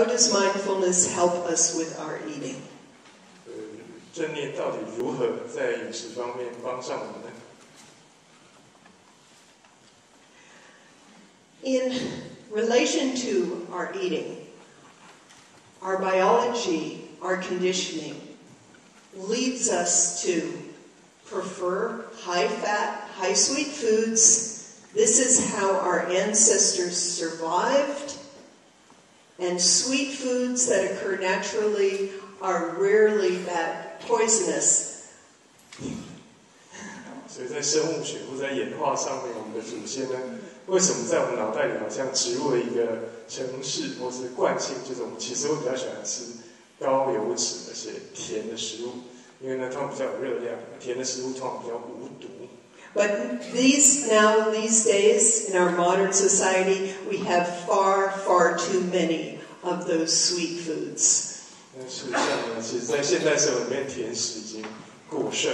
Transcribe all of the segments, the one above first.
does mindfulness help us with our eating? 正念到底如何在饮食方面帮上我们呢？ In relation to our eating, our biology, our conditioning leads us to prefer high-fat, high-sweet foods. This is how our ancestors survived. And sweet foods that occur naturally are rarely that poisonous. 所以在生物学或在演化上面，我们的祖先呢，为什么在我们脑袋里好像植入了一个程式或是惯性，就是我们其实会比较喜欢吃高油脂而且甜的食物，因为呢它们比较有热量，甜的食物通常比较无毒。But these days, in our modern society, we have far, far too many of those sweet foods. 事实上呢，其实在现代社会里面，甜食已经过剩。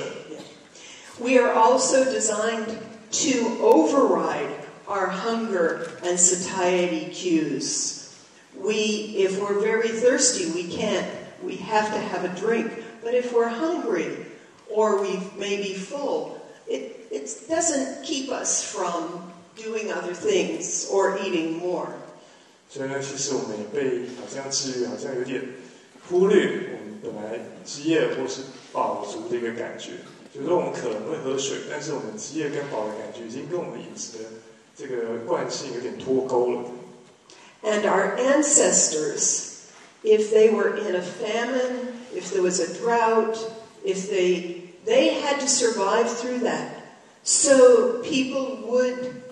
We are also designed to override our hunger and satiety cues. If we're very thirsty, we have to have a drink. But if we're hungry or we may be full, it doesn't keep us from doing other things or eating more. 所以呢，其实我们也被好像制约，好像有点忽略我们本来饥饿或是饱足的一个感觉。就是说我们可能会喝水，但是我们饥饿跟饱的感觉已经跟我们饮食的这个惯性有点脱钩了。And our ancestors, if they were in a famine, if there was a drought, if they had to survive through that. So people would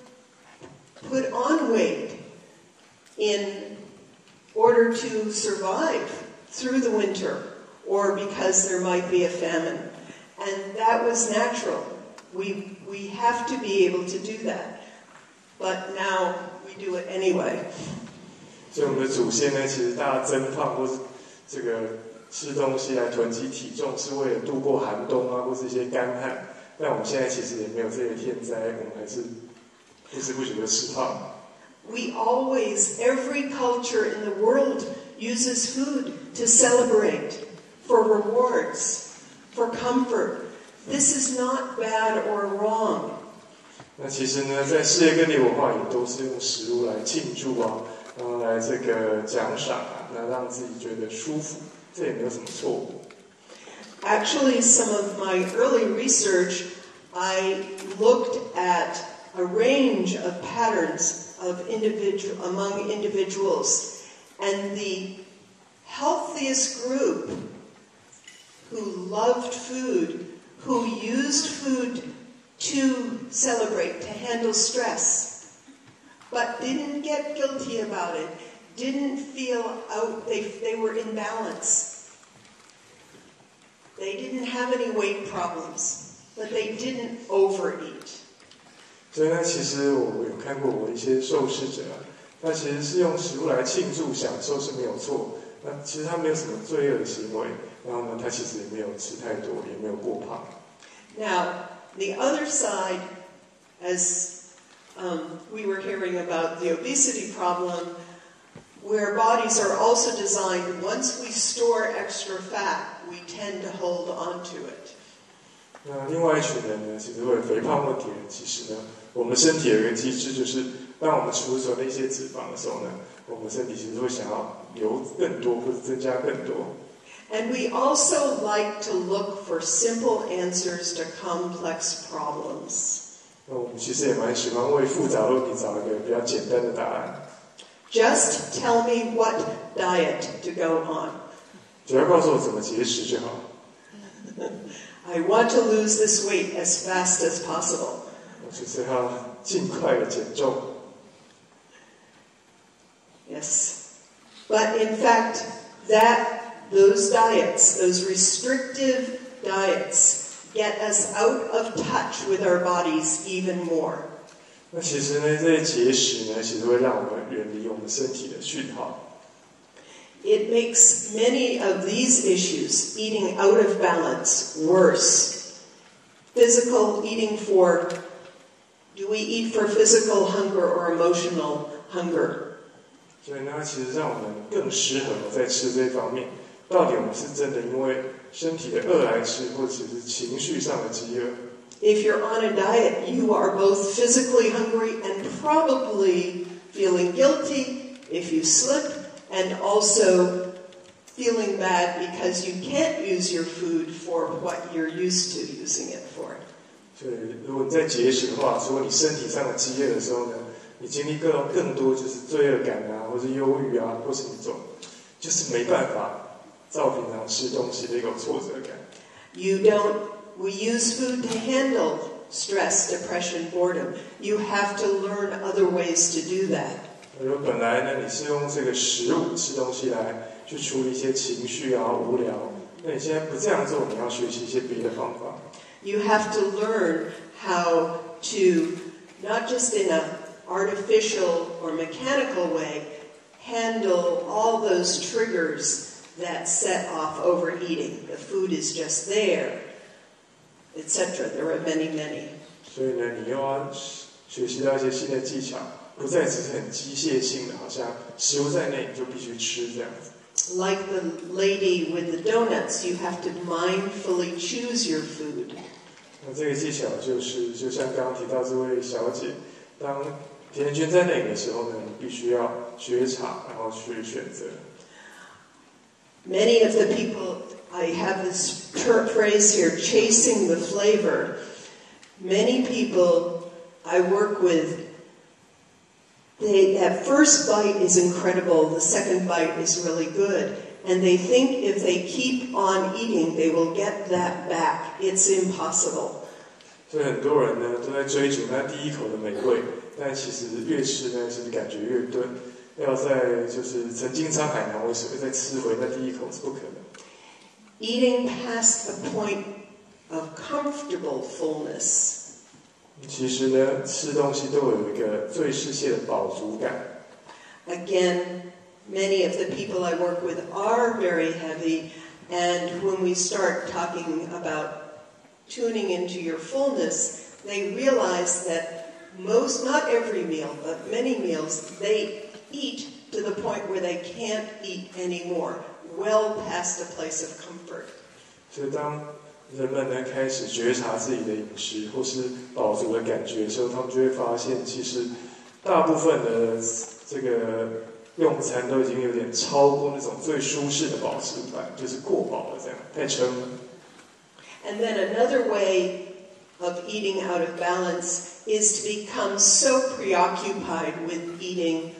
put on weight in order to survive through the winter or because there might be a famine. And that was natural. We have to be able to do that. But now we do it anyway. 所以我们的祖先呢，其实大家增胖或是这个吃东西来囤积体重，是为了度过寒冬啊，或是一些干旱。但我们现在其实也没有这个天灾，我们还是不知不觉的吃胖。Every culture in the world uses food to celebrate, for rewards, for comfort. This is not bad or wrong. 那其实呢，在世界各地文化也都是用食物来庆祝啊，然后来这个奖赏啊，那让自己觉得舒服，这也没有什么错误。Actually, some of my early research, I looked at a range of patterns among individuals, and the healthiest group who loved food, who used food to celebrate, to handle stress, but didn't get guilty about it, didn't feel out, they were in balance. They didn't have any weight problems, but they didn't overeat. 所以呢，其实我有看过我一些受试者啊，他其实是用食物来庆祝、享受是没有错。那其实他没有什么罪恶的行为，然后呢，他其实也没有吃太多，也没有过胖。Now, the other side, as we were hearing about the obesity problem, where bodies are also designed, once we store extra fat, we tend to hold on to it. 那另外一群人呢，其实会有肥胖问题的人，其实呢，我们身体有一个机制，就是当我们储存了一些脂肪的时候呢，我们身体其实会想要留更多或者增加更多。And we also like to look for simple answers to complex problems. 那我们其实也蛮喜欢为复杂问题找一个比较简单的答案。Just tell me what diet to go on. 只要告诉我怎么节食就好。I want to lose this weight as fast as possible. 我就是要尽快的减重。Yes. But in fact, those diets, those restrictive diets, get us out of touch with our bodies even more. 那其实呢，这些节食呢，其实会让我们远离我们身体的讯号。It makes many of these issues, eating out of balance, worse. Physical eating do we eat for physical hunger or emotional hunger? 所以呢，其实让我们更适合在吃这方面。到底我们是真的因为身体的饿来吃，或者是情绪上的饥饿？ If you're on a diet, you are both physically hungry and probably feeling guilty if you slip, and also feeling bad because you can't use your food for what you're used to using it for. 所以，如果你在节食的话，如果你身体上的饥饿的时候呢，你经历更多就是罪恶感啊，或是忧郁啊，或是一种就是没办法照平常吃东西的一种挫折感。We use food to handle stress, depression, boredom. You have to learn other ways to do that. 如果本来呢，你是用这个食物吃东西来去处理一些情绪啊、无聊，那你现在不这样做，你要学习一些别的方法。You have to learn how to, not just in an artificial or mechanical way, handle all those triggers that set off overeating. The food is just there, etc. There are many, many. 所以呢，你又要学习到一些新的技巧，不再只是很机械性的，好像食物在内你就必须吃这样子。Like the lady with the donuts, you have to mindfully choose your food. 那这个技巧就是，就像刚刚提到这位小姐，当甜甜圈在内的时候呢，你必须要觉察，然后去选择。Many of the people, I have this phrase here, chasing the flavor. Many people I work with, that first bite is incredible, the second bite is really good, and they think if they keep on eating, they will get that back. It's impossible. 所以很多人呢都在追逐那第一口的美味，但其实越吃呢，其实感觉越钝。要在就是曾经沧海难为水，再吃回那第一口是不可能。Eating past the point of comfortable fullness. 其实呢，吃东西都有一个最适切的饱足感。Again, many of the people I work with are very heavy, and when we start talking about tuning into your fullness, they realize that not every meal, but many meals, they eat to the point where they can't eat anymore, well past a place of comfort. 所以当人们呢开始觉察自己的饮食或是饱足的感觉的时候，他们就会发现，其实大部分的这个用餐都已经有点超过那种最舒适的饱足感，就是过饱了，这样太撑了。And then another way of eating out of balance is to become so preoccupied with eating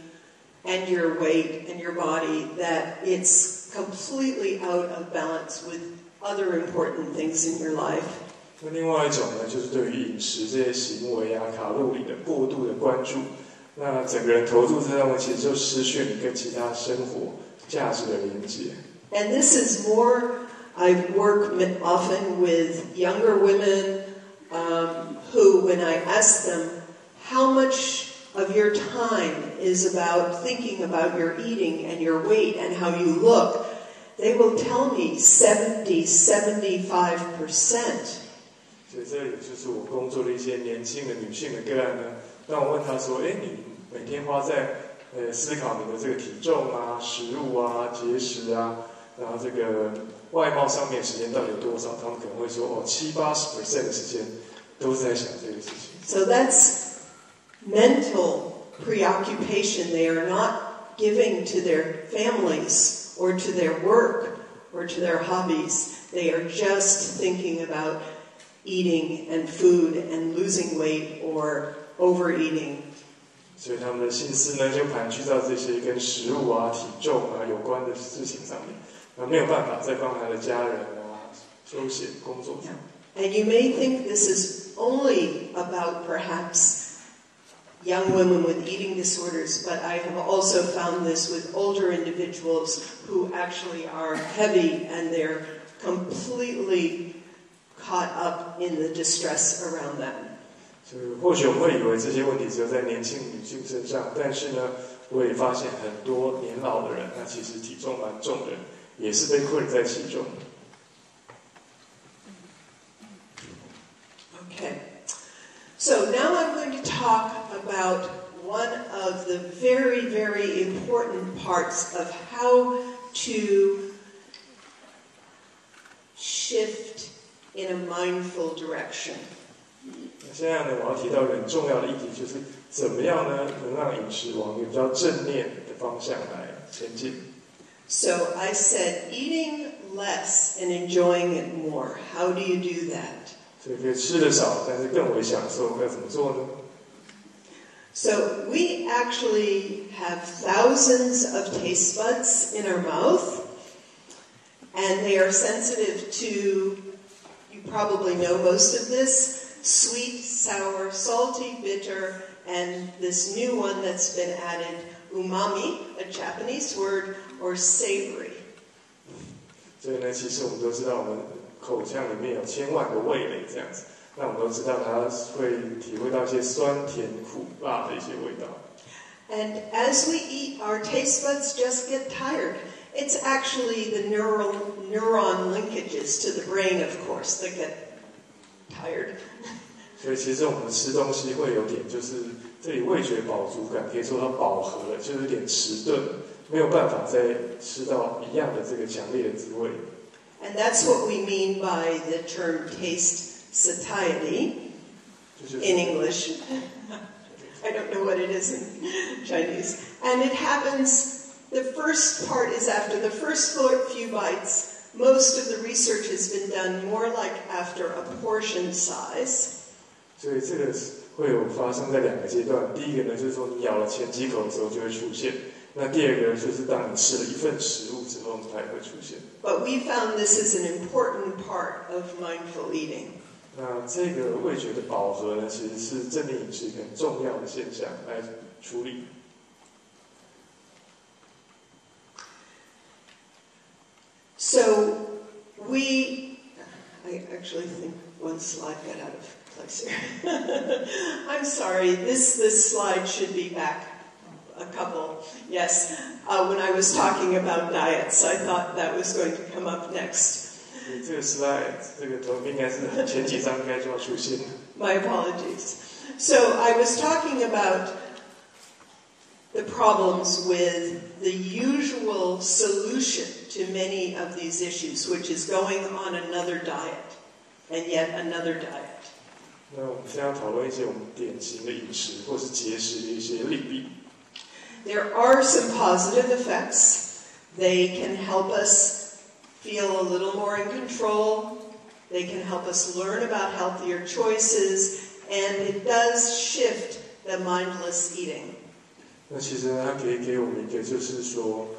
and your weight and your body that it's completely out of balance with other important things in your life. 那另外一种呢，就是对于饮食这些行为啊、卡路里的过度的关注，那整个人投入这上面，其实就失去你跟其他生活价值的连接。And this is more, I work often with younger women who, when I ask them, how much of your time is about thinking about your eating and your weight and how you look, they will tell me 75%. 所以这也就是我工作的一些年轻的女性的个案呢。当我问她说：“你每天花在思考你的这个体重啊、食物啊、节食啊，然后这个外貌上面时间到底有多少？”他们可能会说：“70-80% 的时间都是在想这个事情。” So that's mental preoccupation. They are not giving to their families or to their work or to their hobbies. They are just thinking about eating and food and losing weight or overeating. 所以他们的心思呢，就盘踞到这些跟食物啊、体重啊有关的事情上面，那没有办法再帮他的家人啊、休闲、工作上。And you may think this is only about perhaps young women with eating disorders, but I have also found this with older individuals who actually are heavy and they're completely caught up in the distress around them. 所以或许我们会以为这些问题只有在年轻女性身上，但是呢，我也发现很多年老的人，那其实体重蛮重的，也是被困在其中。Okay. So now I'm going to talk about one of the very, very important parts of how to shift in a mindful direction. 现在呢，我要提到一个很重要的议题，就是怎么样呢，能让饮食往一个比较正念的方向来前进。So I said, eating less and enjoying it more. How do you do that? 所以可以吃得少，但是更为享受，该怎么做呢？ So we actually have thousands of taste buds in our mouth, and they are sensitive to, you probably know most of this, sweet, sour, salty, bitter, and this new one that's been added, umami, a Japanese word, or savory. 所以呢，其实我们都知道，我们口腔里面有千万个味蕾这样子。那我们都知道，它会体会到一些酸、甜、苦、辣的一些味道。And as we eat, our taste buds just get tired. It's actually the neuron linkages to the brain, of course, that get tired. 所以其实我们吃东西会有点，就是这里味觉饱足感，可以说它饱和了，就有点迟钝，没有办法再吃到一样的这个强烈的滋味。And that's what we mean by the term taste satiety in English. I don't know what it is in Chinese. And it happens, the first part is after the first few bites. Most of the research has been done more like after a portion size. 所以这个会有发生在两个阶段。第一个呢，就是说你咬了前几口的时候就会出现。那第二个就是当你吃了一份食物之后，它也会出现。But we found this is an important part of mindful eating. 那这个味觉的饱和呢，其实是正念饮食一个很重要的现象来处理。So I actually think one slide got out of place here. I'm sorry, this slide should be back a couple. Yes, when I was talking about diets, I thought that was going to come up next. 这个 slide 这个图应该是前几张应该就要出现。My apologies. So I was talking about the problems with the usual solution to many of these issues, which is going on another diet, and yet another diet. 那我们现在要讨论一些我们典型的饮食或是节食的一些利弊。There are some positive effects. They can help us feel a little more in control. They can help us learn about healthier choices, and it does shift the mindless eating. 那其实呢，它可以给我们一个，就是说，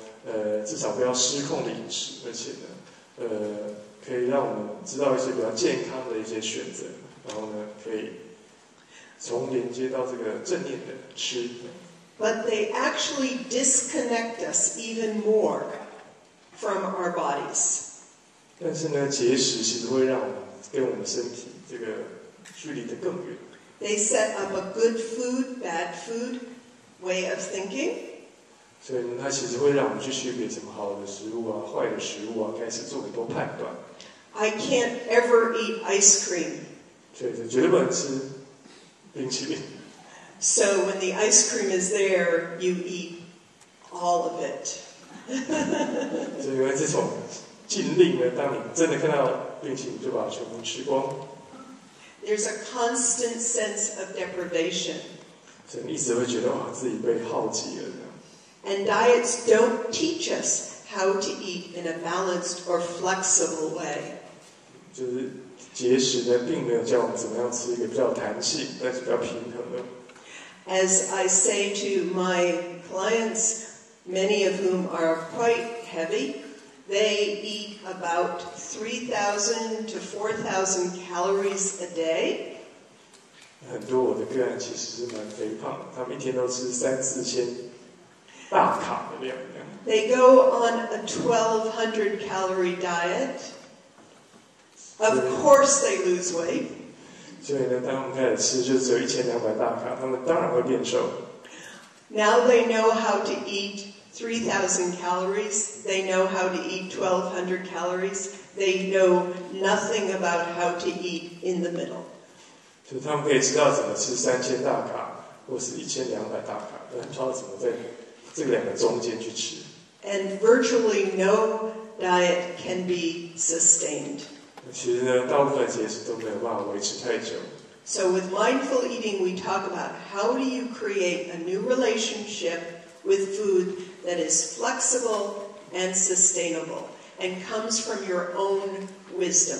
至少不要失控的饮食，而且呢，可以让我们知道一些比较健康的一些选择，然后呢，可以从连接到这个正念的吃。But they actually disconnect us even more from our bodies. 但是呢，节食其实会让我们跟我们身体这个距离得更远。They set up a good food, bad food way of thinking. 所以呢，它其实会让我们去区别什么好的食物啊、坏的食物啊，开始做很多判断。I can't ever eat ice cream. 所以绝对不能吃冰淇淋。So when the ice cream is there, you eat all of it. 所以因为这种禁令呢，当你真的看到冰淇淋，就把它全部吃光。There's a constant sense of deprivation. 所以你一直会觉得哇，自己被耗极了。And diets don't teach us how to eat in a balanced or flexible way. 就是节食呢，并没有教我们怎么样吃一个比较有弹性，但是比较平衡的。As I say to my clients, many of whom are quite heavy, they eat about 3,000 to 4,000 calories a day. 很多我的个案其实是蛮肥胖的，他们一天都吃3-4千大卡的量。They go on a 1,200 calorie diet. Of course they lose weight. 所以呢，当他们开始吃就只有1200大卡，他们当然会变瘦。Now they know how to eat 3,000 calories. They know how to eat 1,200 calories. They know nothing about how to eat in the middle. 就是他们可以知道怎么吃3000大卡，或是1200大卡，但不知道怎么在这两个中间去吃。And virtually no diet can be sustained. 其实呢，大部分节食都没有办法维持太久。So with mindful eating, we talk about how do you create a new relationship with food that is flexible and sustainable and comes from your own wisdom.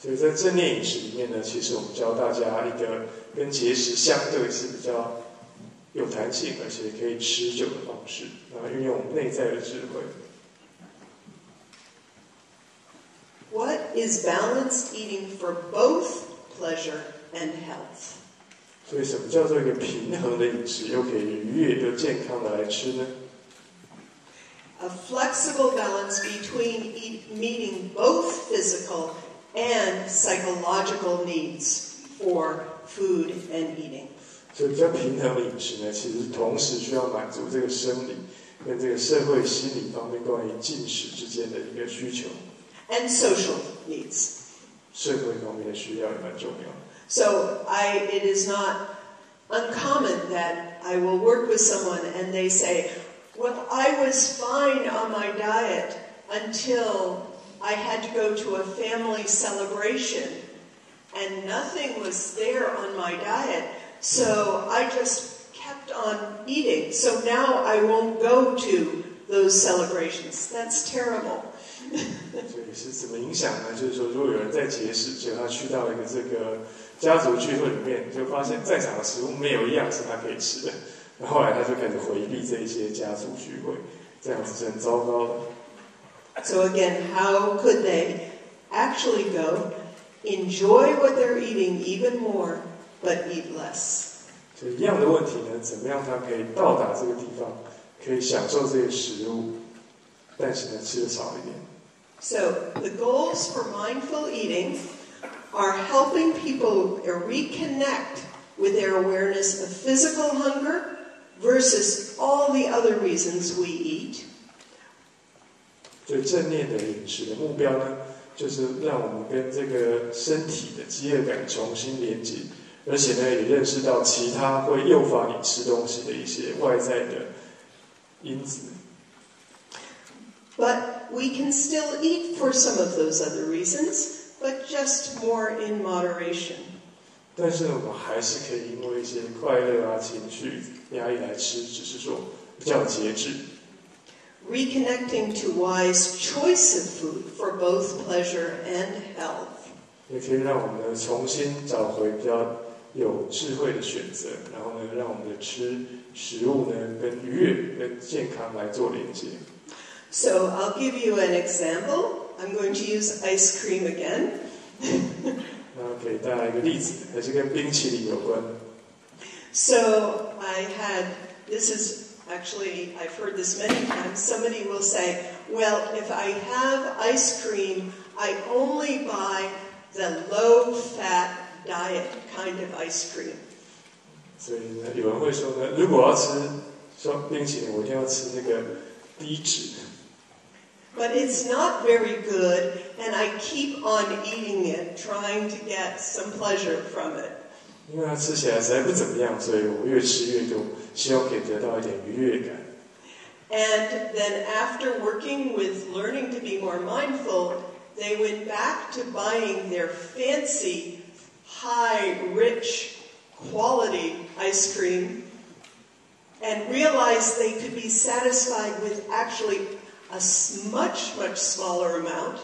所以在正念饮食里面呢，其实我们教大家一个跟节食相对是比较有弹性，而且可以持久的方式，然后运用内在的智慧。What is balanced eating for both pleasure and health? 所以什么叫做一个平衡的饮食，又可以愉悦又健康的来吃呢？ A flexible balance between meeting both physical and psychological needs for food and eating. 所以比较平衡的饮食呢，其实同时需要满足这个生理跟这个社会心理方面关于进食之间的一个需求。And social needs. 社会方面的需要也蛮重要。So it is not uncommon that I will work with someone and they say, well, I was fine on my diet until I had to go to a family celebration and nothing was there on my diet, so I just kept on eating. So now I won't go to those celebrations. That's terrible. 所以是怎么影响呢？就是说，如果有人在节食，结果他去到一个这个家族聚会里面，就发现在场的食物没有一样是他可以吃的，然后后来他就开始回避这一些家族聚会，这样子是很糟糕的。So again, how could they actually go, enjoy what they're eating even more, but eat less? 所以一样的问题呢，怎么样他可以到达这个地方，可以享受这些食物，但是呢吃的少一点。So the goals for mindful eating are helping people reconnect with their awareness of physical hunger versus all the other reasons we eat. 所以正念的饮食的目标呢，就是让我们跟这个身体的饥饿感重新连接，而且呢也认识到其他会诱发你吃东西的一些外在的因子。But we can still eat for some of those other reasons, but just more in moderation. 但是呢，我们还是可以因为一些快乐啊、情绪压抑来吃，只是说比较节制。Reconnecting to wise choice of food for both pleasure and health. 也可以让我们呢重新找回比较有智慧的选择，然后呢，让我们的吃食物呢跟愉悦、跟健康来做连接。So I'll give you an example. I'm going to use ice cream again. 那给大家一个例子，还是跟冰淇淋有关。So this is actually, I've heard this many times. Somebody will say, well, if I have ice cream, I only buy the low-fat diet kind of ice cream. 所以呢，有人会说呢，如果要吃冰淇淋，我一定要吃那个低脂。But it's not very good, and I keep on eating it, trying to get some pleasure from it. 因为它吃起来实在不怎么样，所以我越吃越多，希望可以得到一点愉悦感。And then after working with learning to be more mindful, they went back to buying their fancy, high, rich, quality ice cream and realized they could be satisfied with actually a much, much smaller amount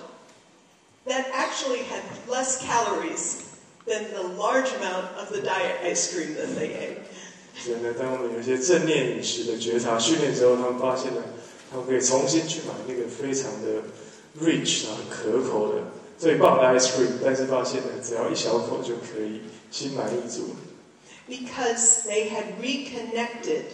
that actually had less calories than the large amount of the diet ice cream that they ate. 所以呢，当我们有一些正念饮食的觉察训练之后，他们发现呢，他们可以重新去买那个非常的 rich 很可口的最棒的 ice cream， 但是发现呢，只要一小口就可以心满意足。Because they had reconnected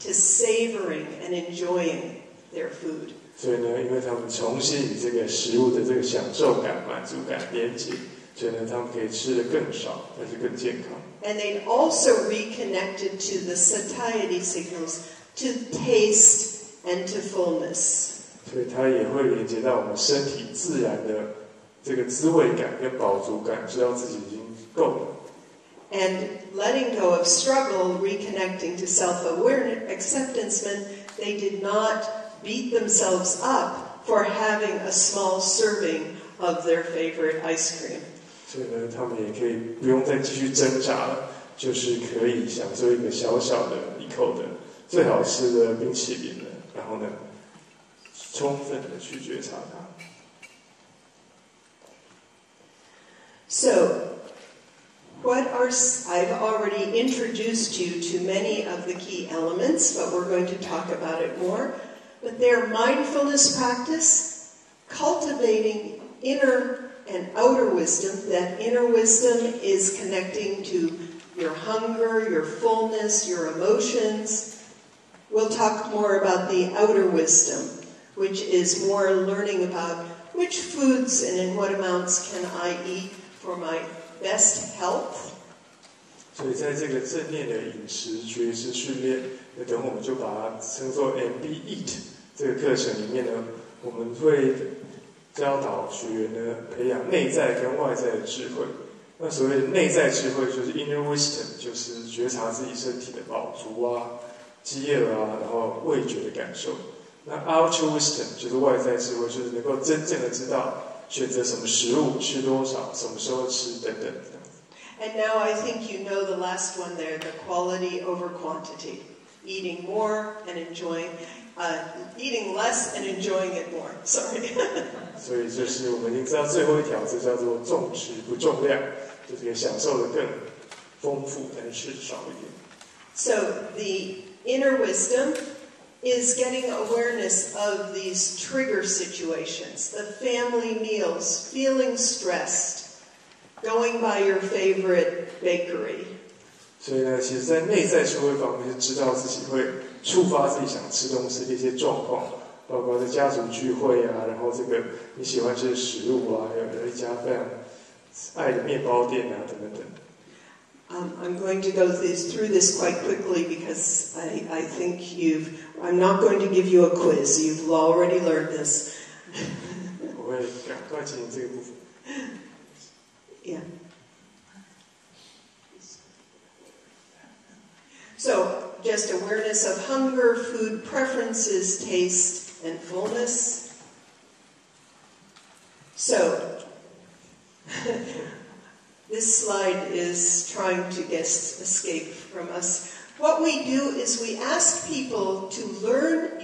to savoring and enjoying their food. 所以呢，因为他们重新与这个食物的这个享受感、满足感连接，所以呢，他们可以吃得更少，但是更健康。And they'd also reconnected to the satiety signals, to taste and to fullness. 所以它也会连接到我们身体自然的这个滋味感跟饱足感，知道自己已经够了。And letting go of struggle, reconnecting to self-awareness, acceptance meant they did not beat themselves up for having a small serving of their favorite ice cream. 所以呢，他们也可以不用再继续挣扎了，就是可以享受一个小小的一口的最好吃的冰淇淋了，然后呢，充分的去觉察它。So, I've already introduced you to many of the key elements, but we're going to talk about it more. But they're mindfulness practice, cultivating inner and outer wisdom. That inner wisdom is connecting to your hunger, your fullness, your emotions. We'll talk more about the outer wisdom, which is more learning about which foods and in what amounts can I eat for my best health. 所以在这个正念的饮食觉知训练，等我们就把它称作 MB Eat 这个课程里面呢，我们会教导学员呢培养内在跟外在的智慧。那所谓的内在智慧就是 inner wisdom， 就是觉察自己身体的饱足啊、饥饿啊，然后味觉的感受。那 outer wisdom 就是外在智慧，就是能够真正的知道选择什么食物，吃多少，什么时候吃等等。And now I think you know the last one there, the quality over quantity. Eating more and eating less and enjoying it more. Sorry. 所以就是我们已经知道最后一条，这叫做重质不重量，就是可以享受的更丰富，但是吃少一点。So the inner wisdom is getting awareness of these trigger situations, the family meals, feeling stressed, going by your favorite bakery. 所以呢，其实在内在智慧方面是知道自己会触发自己想吃东西的一些状况，包括在家族聚会啊，然后这个你喜欢吃的食物啊，有一家非常爱的面包店啊，等等等。I'm going to go through this quite quickly because I think I'm not going to give you a quiz. You've already learned this. 我会赶快进行这个部分。Yeah. So, just awareness of hunger, food preferences, taste, and fullness. So, this slide is trying to escape from us. What we do is we ask people to learn,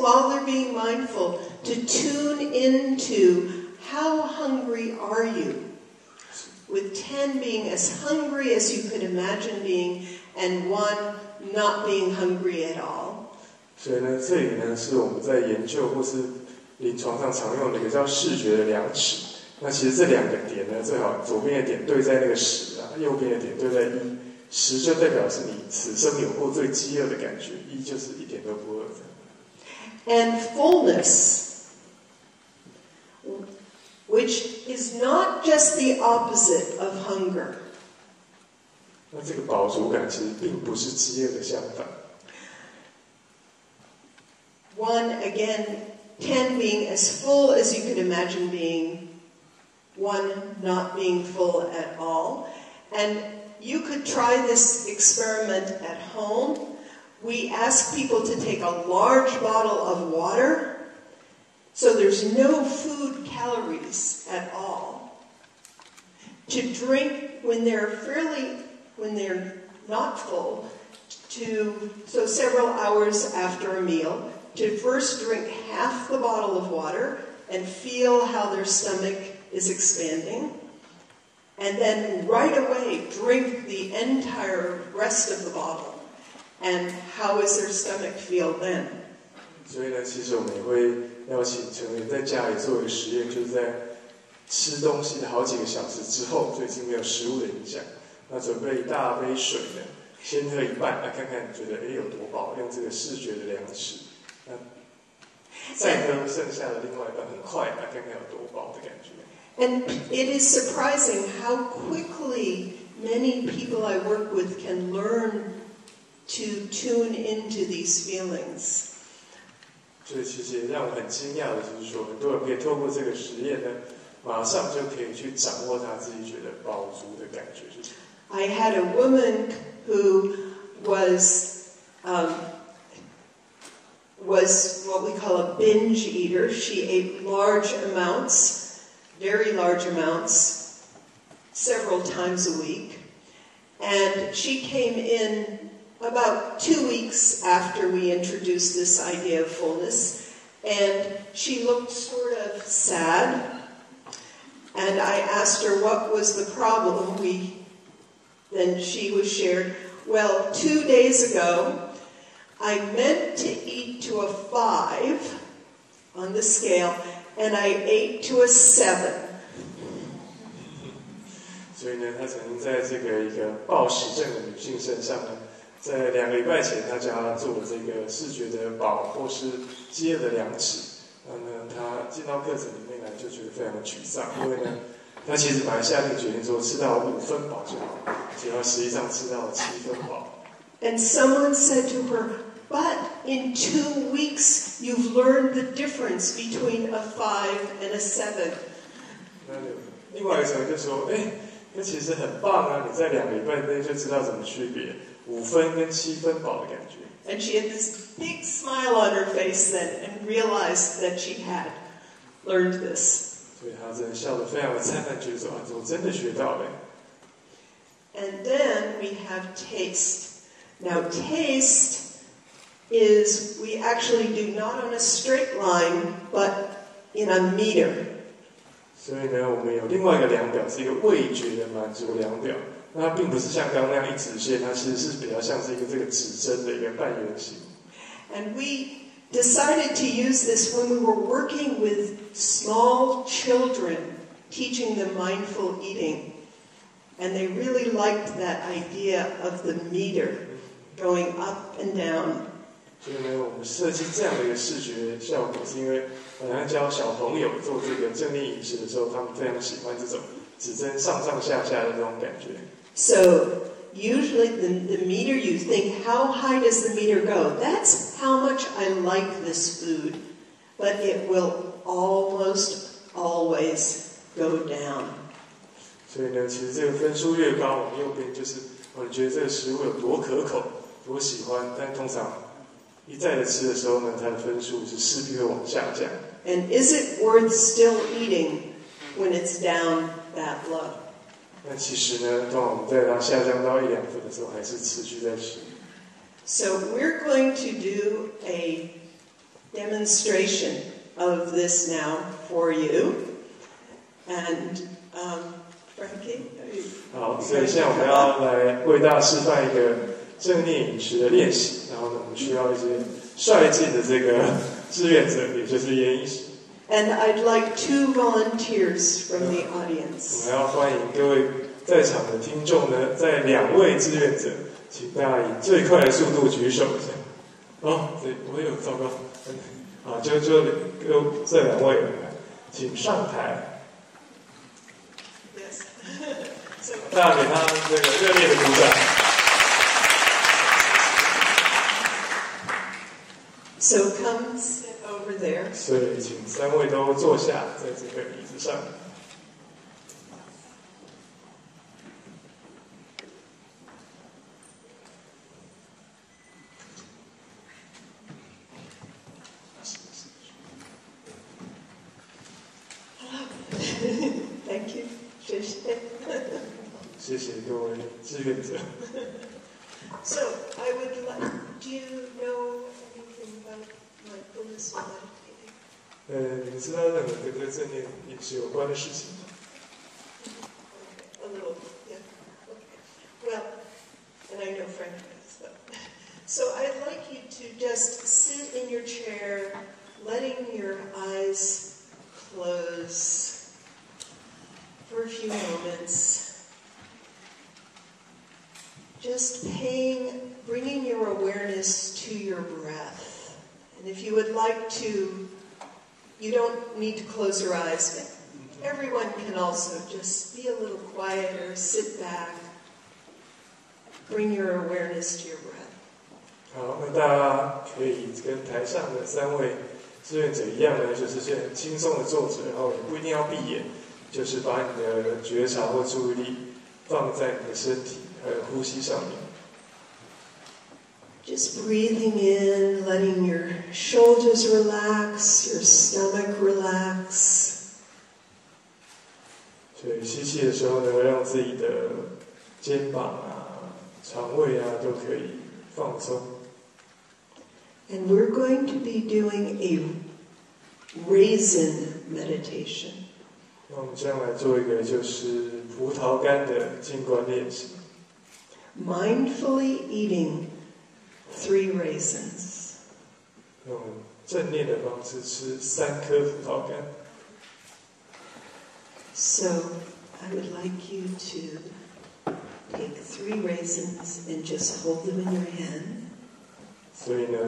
while they're being mindful, to tune into how hungry are you? With 10 being as hungry as you could imagine being, and 1 not being hungry at all. 所以呢，这里呢是我们在研究或是临床上常用的一个叫视觉的量尺。那其实这两个点呢，最好左边的点对在那个10啊，右边的点对在1。10就代表是你此生有过最饥饿的感觉，1就是一点都不饿这样。And fullness, which is not just the opposite of hunger. 那这个饱足感其实并不是饥饿的相反。1, again, 10 being as full as you could imagine being, 1 not being full at all. And you could try this experiment at home. We ask people to take a large bottle of water, so there's no food calories at all, to drink when they're not full, so several hours after a meal, to first drink half the bottle of water and feel how their stomach is expanding, and then right away drink the entire rest of the bottle. And how does their stomach feel then? 所以呢，其实我们也会邀请成员在家里做一个实验，就是在吃东西的好几个小时之后，所以是没有食物的影响。那准备一大杯水呢，先喝一半，看看觉得有多饱，用这个视觉的量尺。那再喝剩下的另外一半，很快看看有多饱的感觉。And it is surprising how quickly many people I work with can learn to tune into these feelings. 所以其实也让我很惊讶的就是说，很多人可以透过这个实验呢，马上就可以去掌握他自己觉得饱足的感觉是什么。I had a woman who was what we call a binge eater. She ate large amounts, very large amounts, several times a week. And she came in about 2 weeks after we introduced this idea of fullness, and she looked sort of sad. And I asked her what was the problem. Then she was shared, well, 2 days ago, I meant to eat to a 5 on the scale, and I ate to a 7. 所以呢，他曾经在这个一个暴食症的女性身上呢，在2个礼拜前，他叫她做了这个视觉的饱或是饥饿的量尺。然后呢，他进到课程里面来就觉得非常的沮丧，因为呢，他其实本来下定决心说吃到5分饱就好，结果实际上吃到了7分饱。And someone said to her, but in 2 weeks, you've learned the difference between a 5 and a 7. 那另外一个人就说，那其实很棒啊！你在2个礼拜内就知道怎么区别5分跟7分饱的感觉。And she had this big smile on her face then, and realized that she had learned this. 所以她真的笑得非常的灿烂，觉得说我真的学到了。And then we have taste. Now, taste is we actually do not on a straight line, but in a meter. 所以呢，我们有另外一个量表，是一个味觉的满足量表。那它并不是像刚刚那样一直线，它其实是比较像是一个这个指针的一个半圆形。And we decided to use this when we were working with small children, teaching them mindful eating. And they really liked that idea of the meter going up and down. 所以呢，我们设计这样的一个视觉效果，是因为本来教小朋友做这个正念饮食的时候，他们非常喜欢这种指针上上下下的这种感觉。So usually the meter, you think, how high does the meter go? That's how much I like this food, but it will almost always go down. 所以呢，其实这个分数越高，往右边就是你觉得这个食物有多可口、多喜欢，但通常一再的吃的时候呢，它的分数是势必会往下降。And is it worth still eating when it's down that low? 那其实呢，当我们在它下降到1-2分的时候，还是持续在吃。So we're going to do a demonstration of this now for you. And Frankie, 好，所以现在我们要来为大家示范一个正念饮食的练习。然后呢，我们需要一些率劲的这个志愿者，也就是研饮食。And I'd like 2 volunteers from the audience. 我们要欢迎各位在场的听众呢，在2位志愿者，请大家以最快的速度举手一下。我有糟糕，就这2位，请上台。Yes. 大家给他这个热烈的鼓掌。So come sit over there. 所以，请3位都坐下，在这个椅子上。Thank you. 谢谢。谢谢各位志愿者。So I would like. Do you know anything about mindfulness or meditating? 你们知道任何跟这个正念饮食有关的事情吗？ A little, yeah. Okay. Well, and I know Frank does though. So I'd like you to just sit in your chair, letting your eyes close for a few moments. Just bringing your awareness to your breath. And if you would like to, you don't need to close your eyes. Everyone can also just be a little quieter, sit back, bring your awareness to your breath. 好，那大家可以跟台上的3位志愿者一样呢，就是先很轻松的坐着，然后也不一定要闭眼，就是把你的觉察或注意力放在你的身体还有呼吸上面。Just breathing in, letting your shoulders relax, your stomach relax. 所以吸气的时候呢，让自己的肩膀啊、肠胃啊都可以放松。And we're going to be doing a raisin meditation. 那我们将来做一个就是葡萄干的静观练习。Mindfully eating 3 raisins. 用正念的方式吃3颗葡萄干。So I would like you to take 3 raisins and just hold them in your hand. 所以呢，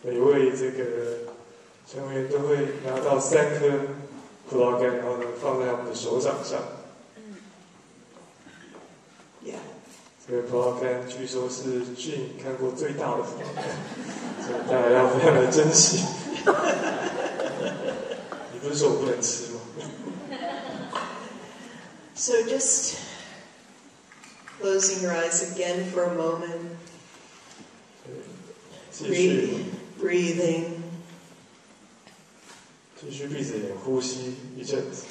每位这个成员都会拿到3颗葡萄干，然后呢放在他们的手掌上。Yeah. 这个葡萄干据说是Jean看过最大的葡萄干，所以大家要非常的珍惜。你不是说我不能吃吗？ So just closing your eyes again for a moment. Breathing. 继续闭着眼呼吸一阵子。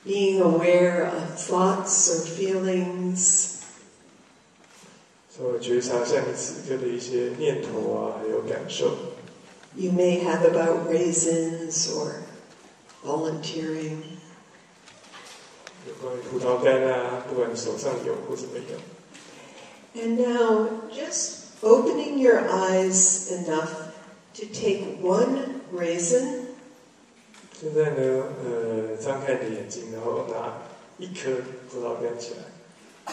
Being aware of thoughts or feelings. 稍微觉察下你此刻的一些念头啊，还有感受。You may have about raisins or volunteering. 有关于葡萄干啊，不管你手上有或是没有。And now just opening your eyes enough to take 1 raisin. 现在呢，张开你的眼睛，然后拿1颗葡萄干起来。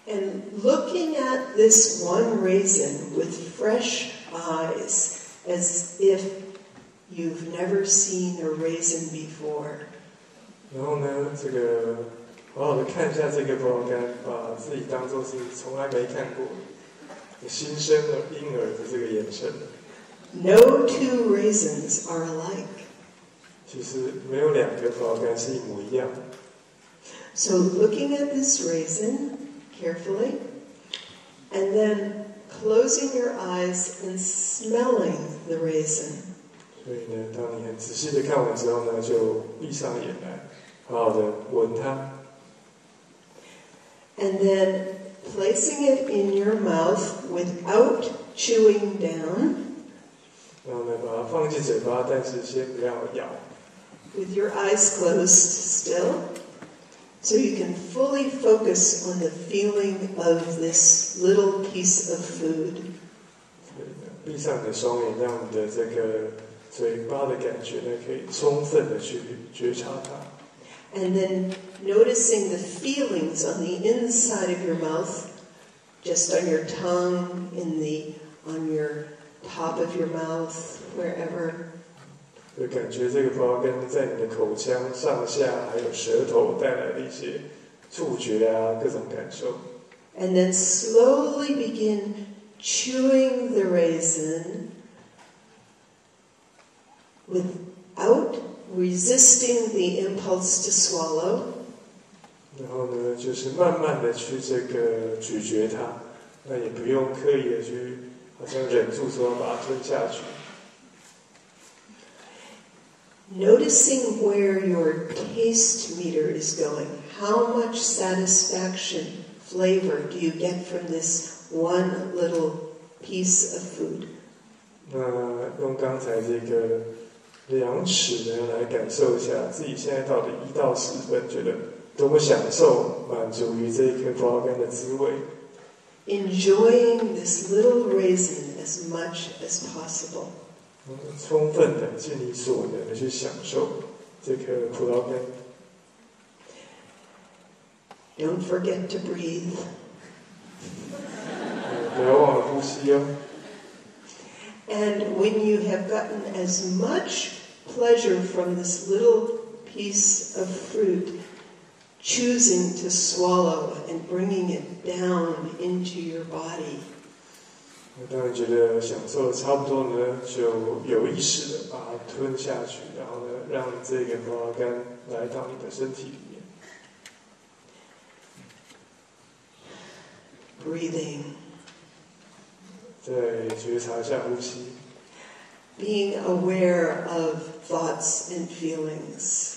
And looking at this 1 raisin with fresh eyes, as if you've never seen a raisin before. 然后呢，这个好好的看一下这个葡萄干，把自己当作是从来没看过的新生儿婴儿的这个眼神。No 2 raisins are alike. 其实没有2颗葡萄干是一模一样的。So looking at this raisin carefully, and then closing your eyes and smelling the raisin. 所以呢，当你很仔细的看完之后呢，就闭上眼来，好好的闻它。And then placing it in your mouth without chewing down. 然后呢，把它放进嘴巴，但是先不要咬。With your eyes closed still, so you can fully focus on the feeling of this little piece of food. 闭上你的双眼，让你的这个嘴巴的感觉呢，可以充分的去觉察它。And then noticing the feelings on the inside of your mouth, just on your tongue, on your top of your mouth, wherever. 就感觉这个葡萄干在你的口腔上下，还有舌头带来的一些触觉啊，各种感受。And then slowly begin chewing the raisin without resisting the impulse to swallow. 然后呢，就是慢慢的去这个咀嚼它，那也不用刻意的去，好像忍住说要把它吞下去。Noticing where your taste meter is going. How much satisfaction, flavor do you get from this 1 little piece of food? 那用刚才这个量尺呢，来感受一下自己现在到底1到10分，觉得多么享受、满足于这一颗葡萄干的滋味。Enjoying this little raisin as much as possible. 充分的尽你所能的去享受这颗葡萄干。Don't forget to breathe. 不要忘了呼吸哦。And when you have gotten as much pleasure from this little piece of fruit, choosing to swallow and bringing it down into your body. 当你觉得享受的差不多呢，就有意识的把它吞下去，然后呢，让这个葡萄干来到你的身体里面。breathing. 再觉察一下呼吸。Being aware of thoughts and feelings.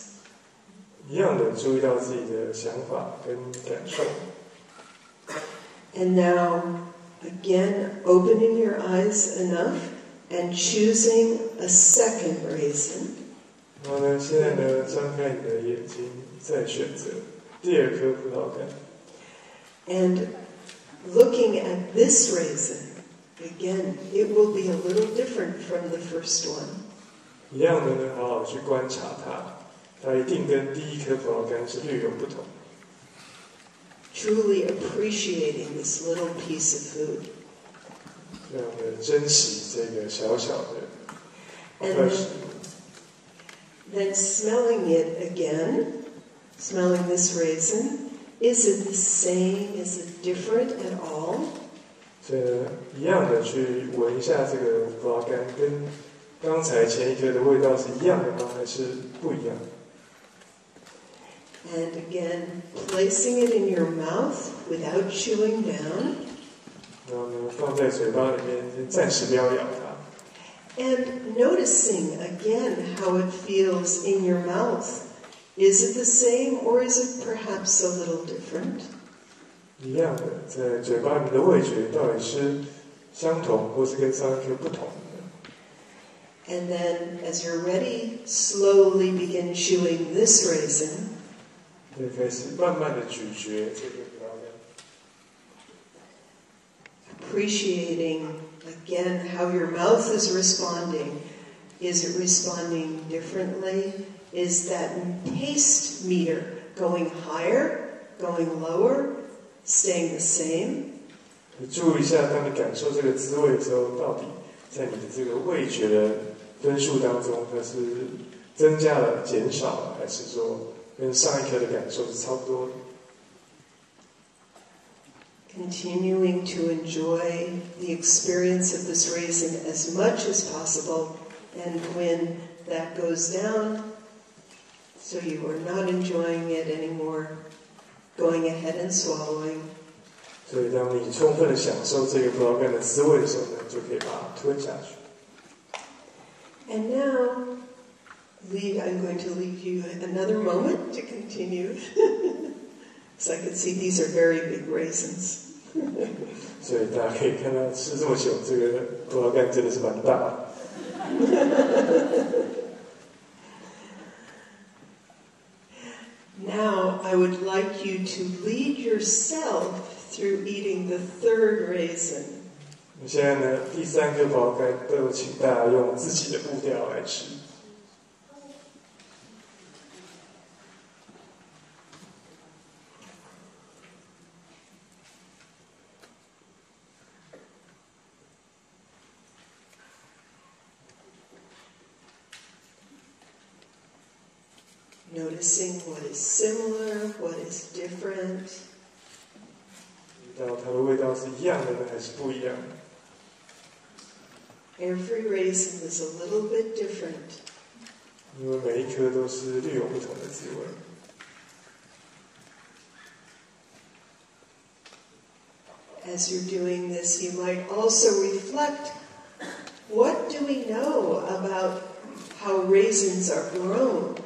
一样的注意到自己的想法跟感受。And now, again, opening your eyes enough and choosing a second raisin. 然后呢，现在呢，张开你的眼睛，再选择第二颗葡萄干。And looking at this raisin, again, it will be a little different from the first one. 一样的呢，好好去观察它，它一定跟第一颗葡萄干是略有不同。Truly appreciating this little piece of food. 非常的珍惜这个小小的一 And 块食物。then smelling it again, smelling this raisin, is it the same? Is it different at all? 所以呢，一样的去闻一下这个葡萄干，跟刚才前一颗的味道是一样的吗？还是不一样？ And again, placing it in your mouth without chewing down. 然后呢，放在嘴巴里面，暂时不要咬它。And noticing again how it feels in your mouth. Is it the same or is it perhaps a little different? 一样的，在嘴巴里面的味觉到底是相同，或是跟上一颗不同的？ And then, as you're ready, slowly begin chewing this raisin. 对，开始慢慢的咀嚼这个葡萄干。 Appreciating again how your mouth is responding. Is it responding differently? Is that taste meter going higher, going lower, staying the same? 注意一下，当你感受这个滋味的时候，到底在你的这个味觉的分数当中，它是增加了、减少了，还是说跟上一颗的感受是差不多的？ Continuing to enjoy the experience of this raisin as much as possible, and when that goes down, so you are not enjoying it anymore, going ahead and swallowing. 所以，当你充分的享受这个葡萄干的滋味的时候呢，就可以把它吞下去。 And now, I'm going to leave you another moment to continue. Because I can see these are very big raisins. 所以大家可以看到，吃这么久，这个葡萄干真的是蛮大的。Now, I would like you to lead yourself through eating the third raisin. 现在呢，第三颗葡萄干都请大家用自己的步调来吃。 Noticing what is similar, what is different. 到它的味道是一样的呢，还是不一样的？ Every raisin is a little bit different. 因为每一颗都是略有不同的滋味。 As you're doing this, you might also reflect, what do we know about how raisins are grown?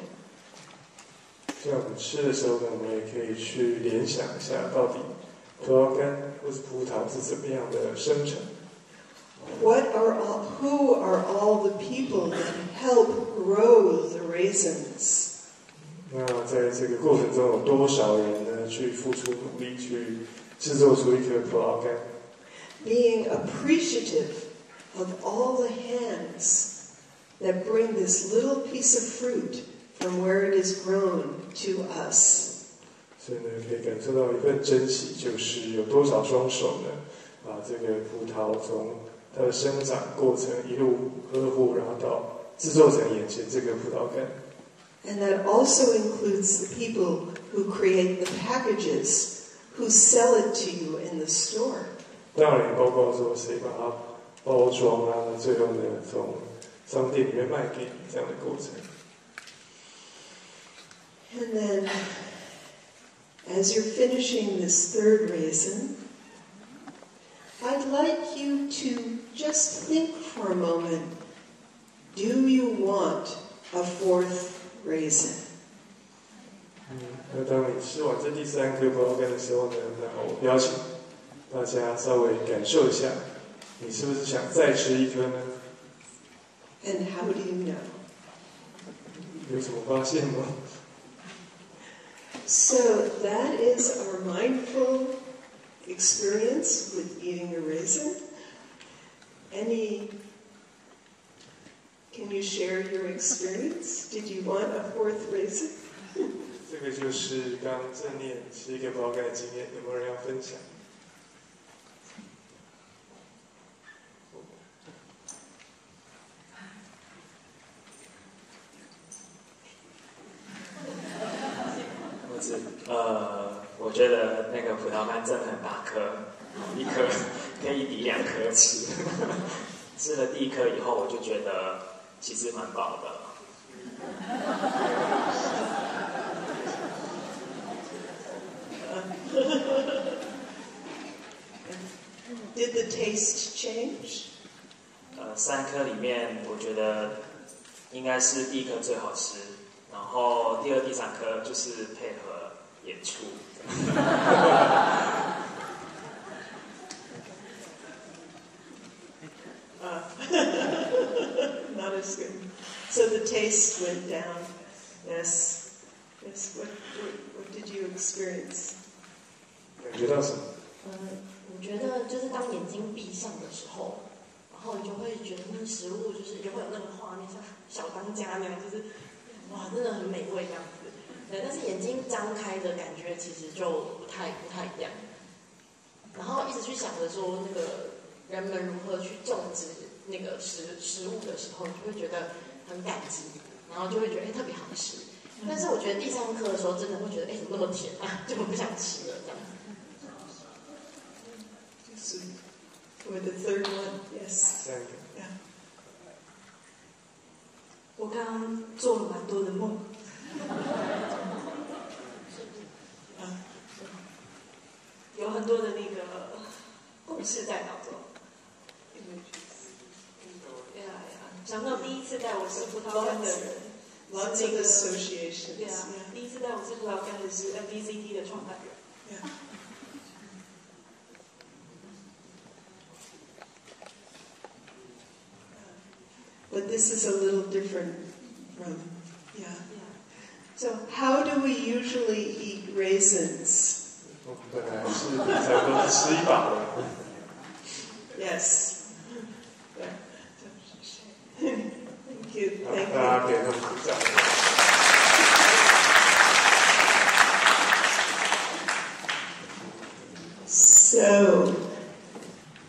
在我们吃的时候呢，我们也可以去联想一下，到底葡萄干或是葡萄是怎么样的生成。 Who are all the people that help grow the raisins? 那在这个过程中，有多少人呢去付出努力，去制作出一颗葡萄干？ Being appreciative of all the hands that bring this little piece of fruit from where it is grown to us. 所以呢，可以感受到一份珍惜，就是有多少双手呢，把这个葡萄从它的生长过程一路呵护，然后到制作成眼前这个葡萄干。 And that also includes the people who create the packages, who sell it to you in the store. 当然也包括说谁把它包装啊，最后呢从商店里面卖给你这样的过程。 And then, as you're finishing this third raisin, I'd like you to just think for a moment, do you want a fourth raisin? 那当你吃完这第3颗葡萄干的时候呢，那我邀请大家稍微感受一下，你是不是想再吃1颗呢？ And how do you know? 有什么发现吗？ So that is our mindful experience with eating a raisin. Can you share your experience? Did you want a fourth raisin? 这个就是刚正念吃1个葡萄干的经验，有没有人要分享？我觉得那个葡萄干真的很大颗，1颗可以抵2颗吃。吃了第1颗以后，我就觉得其实蛮饱的。Did the taste change? 3颗里面，我觉得应该是第1颗最好吃，然后第2、第3颗就是配合演出。Not as good. So the taste went down. Yes. Yes. What did you experience? 感觉到什么？我觉得就是当眼睛闭上的时候，然后你就会觉得那个食物就是就会有那个画面，像小当家那样，就是哇，真的很美味这样子。对，但是眼睛张开的感觉其实就不太一样。然后一直去想着说那个人们如何去种植那个食物的时候，你就会觉得很感激，然后就会觉得特别好吃。但是我觉得第3颗的时候，真的会觉得怎么那么甜啊，就不想吃了这样。For the third one, yes. 3个。Yeah. 我刚刚做了蛮多的梦。有很多的那个故事在脑中。想到第1次带我吃葡萄干的人 Lots of associations. 对啊，第1次带我吃葡萄干的是 MBCT 的创办人。Yeah. But this is a little different from, yeah. So how do we usually eat raisins? 我们本来是差不多吃1把的。Yes. Yeah. Thank you. Thank 大家 you. 给他们鼓掌。So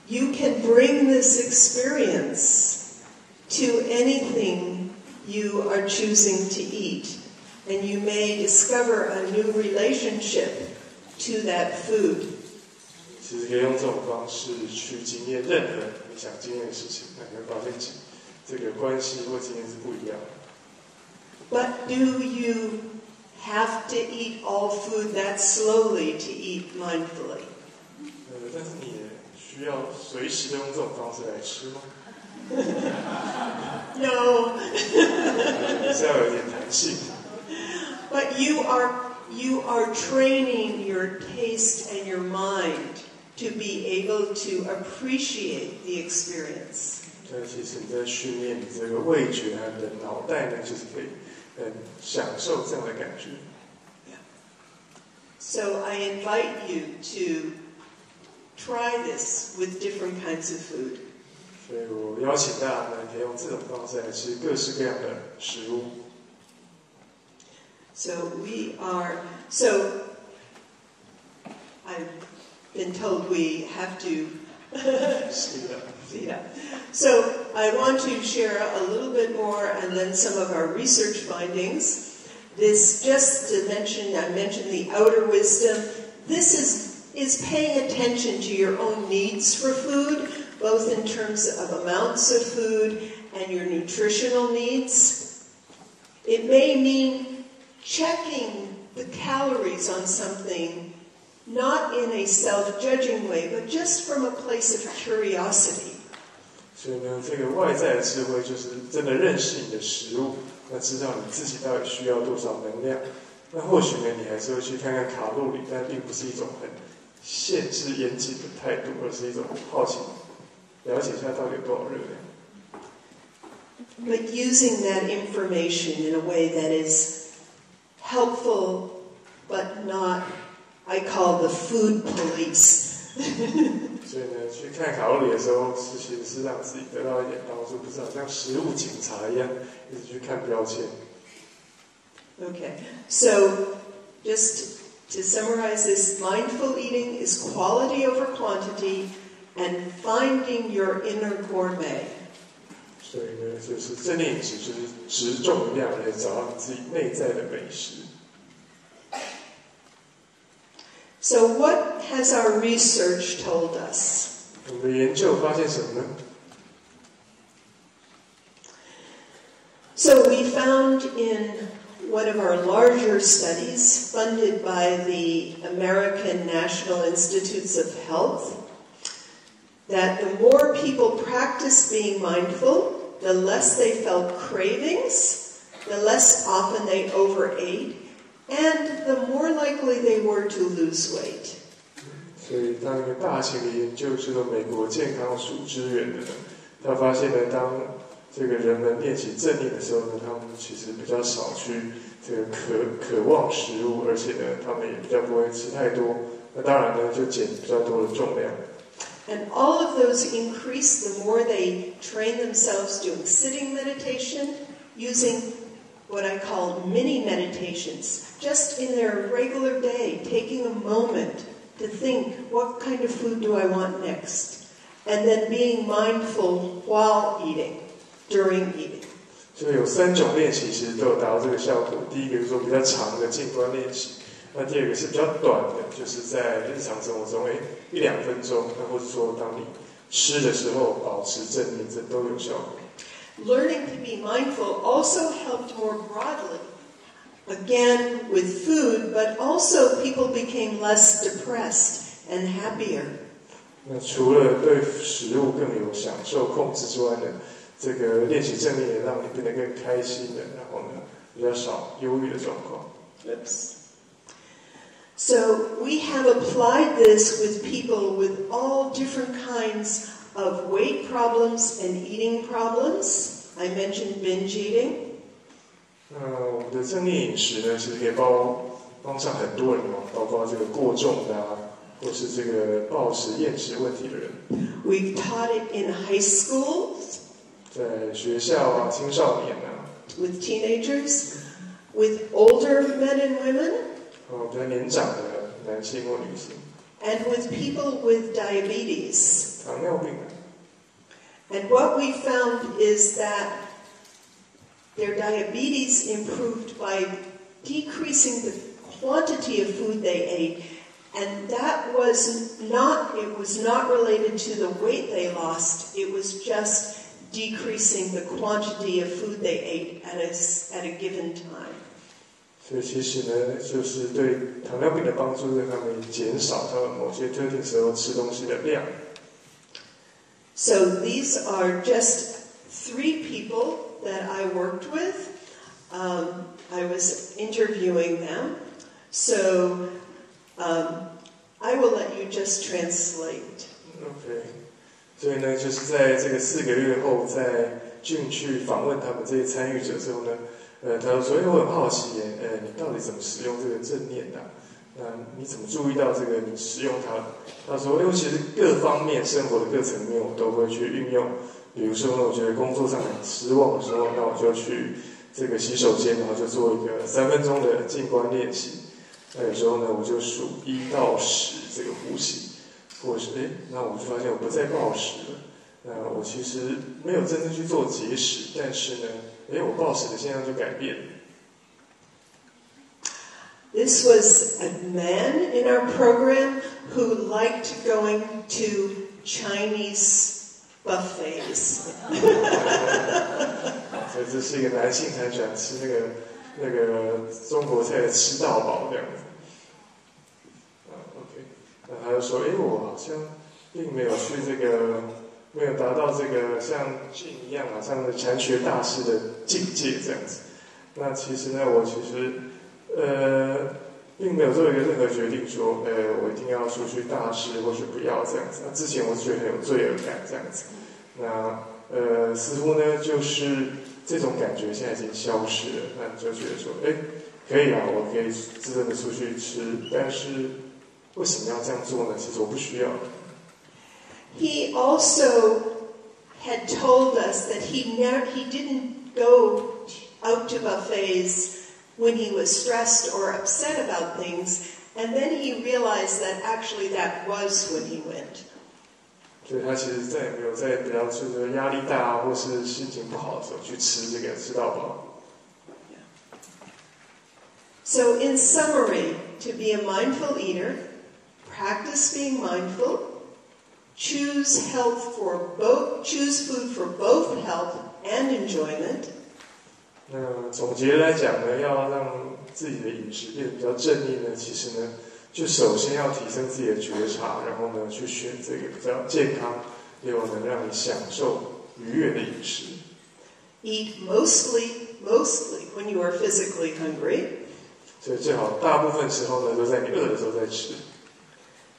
you can bring this experience to anything you are choosing to eat, and you may discover a new relationship to that food. 其实可以用这种方式去经验任何你想经验的事情，那你会发现这个关系或经验是不一样的。But do you have to eat all food that slowly to eat mindfully? 但是你也需要随时的用这种方式来吃吗？ No. 还是要有点弹性。But you are training your taste and your mind to be able to appreciate the experience. 但其实你在训练你这个味觉和你的脑袋呢，就是可以享受这样的感觉。So I invite you to try this with different kinds of food. 所以我邀请大家呢，可以用这种方式来吃各式各样的食物。So I've been told we have to speed up. So I want to share a little bit more and then some of our research findings. This, just to mention, I mentioned the outer wisdom. This is paying attention to your own needs for food, both in terms of amounts of food and your nutritional needs. It may mean checking the calories on something not in a self-judging way, but just from a place of curiosity. 所以呢，这个外在的智慧就是真的认识你的食物，那知道你自己到底需要多少能量。那或许呢，你还是会去看看卡路里，但并不是一种很限制严谨的态度，而是一种好奇，了解一下到底有多少热量。But using that information in a way that is helpful, but not, I call the food police. 所以呢，去看卡路里的时候，其实是让自己得到一点帮助，不是好像食物警察一样，一直去看标签。Okay, so just to summarize this, mindful eating is quality over quantity and finding your inner gourmet. 所以呢，就是正念饮食，就是质重量来找到你自己内在的美食。So what has our research told us? 我们的研究发现什么呢？ So we found in one of our larger studies funded by the American National Institutes of Health that the more people practiced being mindful, the less they felt cravings, the less often they overate, and the more likely they were to lose weight. 所以，当一个大型的研究叫做美国健康署支援的呢，他发现呢，当这个人们练习正念的时候呢，他们其实比较少去这个渴望食物，而且呢，他们也比较不会吃太多。那当然呢，就减比较多的重量。And all of those increase the more they train themselves doing sitting meditation, using what I call mini meditations, just in their regular day, taking a moment to think, what kind of food do I want next? And then being mindful while eating, during eating. 所以有3种练习其实都有达到这个效果。第一个就是说比较长的静观练习，那第二个是比较短的，就是在日常生活中1-2分钟，那或者说当你吃的时候保持正念，这都有效果。Learning to be mindful also helped more broadly. Again, with food, but also people became less depressed and happier. 那除了对食物更有享受控制之外呢，这个练习正念也让你变得更开心的，然后呢，比较少忧郁的状况。Oops. So we have applied this with people with all different kinds of weight problems and eating problems. I mentioned binge eating. 我们的正念饮食呢，其实可以帮上很多人哦，包括这个过重的啊，或是这个暴食、厌食问题的人。We've taught it in high schools. 在学校啊，青少年啊。With teenagers, with older men and women. 比较年长的男性或女性。And with people with diabetes. 糖尿病。And what we found is that their diabetes improved by decreasing the quantity of food they ate, and that was not related to the weight they lost. It was just decreasing the quantity of food they ate at a given time. 所以其实呢，就是对糖尿病的帮助，让他们减少他们某些特定时候吃东西的量。So these are just 3 people that I worked with. I was interviewing them. So I will let you just translate. OK. 所以呢，就是在这个4个月后，在Jean去访问他们这些参与者之后呢，他就说：“我很好奇耶，你到底怎么使用这个正念的？那你怎么注意到这个你使用它？”他说：“其实各方面生活的各层面我都会去运用。比如说呢，我觉得工作上很失望的时候，那我就去这个洗手间，然后就做一个3分钟的静观练习。那有时候呢，我就数1到10这个呼吸，或者是那我就发现我不再暴食了。那我其实没有真正去做节食，但是呢，我暴食的现象就改变了。” This was a man in our program who liked going to Chinese buffets. 所以这是一个男性很喜欢吃那个中国菜的吃到饱这样子。OK。他就说，我好像并没有去没有达到这个像Jean一样这样的禅学大师的境界这样子。那其实呢，我其实并没有做一个任何决定说，我一定要出去大师或是不要这样子。那之前我是觉得很有罪恶感这样子。那似乎呢，就是这种感觉现在已经消失了。那你就觉得说，可以我可以真的出去吃，但是为什么要这样做呢？其实我不需要。He also had told us that he didn't go out to buffets when he was stressed or upset about things, and then he realized that actually that was when he went. 所以他其实再也没有在比较就是压力大或是心情不好的时候去吃到饱。So in summary, to be a mindful eater, practice being mindful, choose food for both health and enjoyment. 那总结来讲呢，要让自己的饮食变得比较正念呢，其实呢，就首先要提升自己的觉察，然后呢，去选择一个比较健康又能让你享受愉悦的饮食。Eat mostly when you are physically hungry. 所以最好大部分时候呢，都在你饿的时候在吃。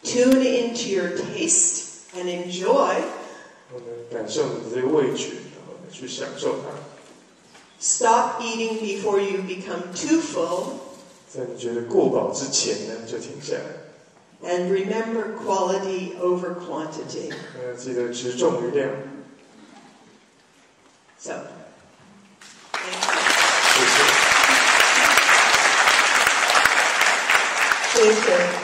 Tune into your taste and enjoy. 然后呢，感受你的这个味觉，然后呢，去享受它。Stop eating before you become too full. 在你觉得过饱之前呢，就停下来。And remember quality over quantity. 记得质重于量。So, thank you. 谢谢。